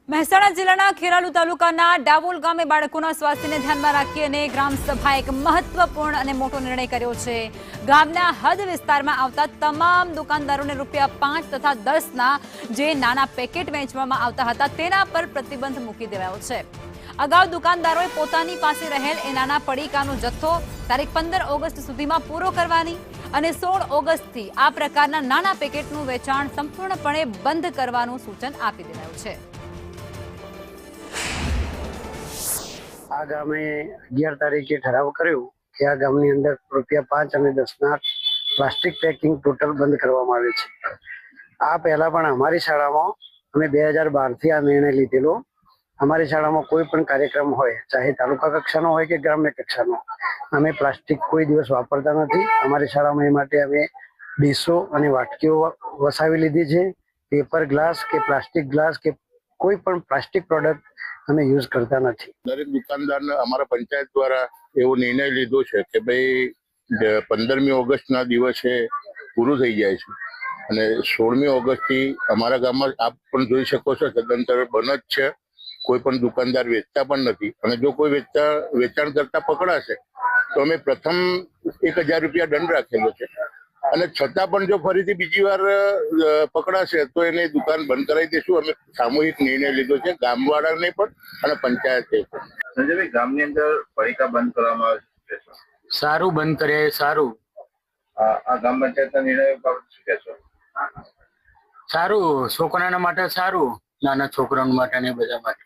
મહેસાણા જિલ્લાના ખેરાલુ તાલુકાના ડાબોલ ગામે બાળકોના સ્વાસ્થ્યને ધ્યાનમાં રાખી અને ગ્રામસભાએ એક મહત્વપૂર્ણ અને મોટો નિર્ણય કર્યો છે। ગામના હદ વિસ્તારમાં આવતા તમામ દુકાનદારોને ₹5 તથા 10ના જે નાના પેકેટ વેચવામાં આવતા હતા તેના પર પ્રતિબંધ મૂકી દેવાયો છે। અગાઉ દુકાનદારોએ પોતાની પાસે રહેલ એ નાના પડીકાનો જથ્થો તારીખ 15 ઓગસ્ટ સુધીમાં પૂરો કરવાની અને 16 ઓગસ્ટથી આ પ્રકારના નાના પેકેટનું વેચાણ સંપૂર્ણપણે બંધ કરવાનું સૂચન આપી દેવાયું છે। આ ગામે 11 તારીખે ઠરાવ કર્યો કે આ ગામની અંદર ₹5 અને 10ના પ્લાસ્ટિક પેકિંગ ટોટલ બંધ કરવામાં આવે છે। આ પહેલા પણ અમારી શાળામાં અમે 2012 થી આ નિર્ણય લીધેલો। અમારી શાળામાં કોઈ પણ કાર્યક્રમ હોય, ચાહે તાલુકા કક્ષાનો હોય કે ગ્રામ્ય કક્ષાનો, અમે પ્લાસ્ટિક કોઈ દિવસ વાપરતા નથી। અમારી શાળામાં એ માટે અમે ડીશો અને વાટકીઓ વસાવી લીધી છે। પેપર ગ્લાસ કે પ્લાસ્ટિક ગ્લાસ કે કોઈ પણ પ્લાસ્ટિક પ્રોડક્ટ અમે યુઝ કરતા નથી। દરેક દુકાનદારને અમારા પંચાયત દ્વારા એવો નિર્ણય લીધો છે કે ભાઈ 15મી ઓગસ્ટના દિવસે પૂરું થઈ જાય છે અને 16મી ઓગસ્ટથી અમારા ગામમાં આપ પણ જોઈ શકો છો સદંતર બંધ જ છે। કોઈ પણ દુકાનદાર વેચતા પણ નથી અને જો કોઈ વેચાણ કરતા પકડાશે તો અમે પ્રથમ ₹1000 દંડ રાખેલો છે અને છતાં પણ જો ફરીથી બીજી વાર પકડાશે તો એની દુકાન બંધ કરાવી દઈશું। અમે સામૂહિક નિર્ણય લીધો છે ગામવાળાને પણ અને પંચાયતે પણ। સંજયભાઈ, ગામની અંદર પડીકા બંધ કરવામાં આવે છે, સારું બંધ કરે સારું, આ ગામ પંચાયતના નિર્ણય બાબત શું કહેશો? સારું છોકરાના માટે સારું, નાના છોકરાઓ માટે ને બધા માટે।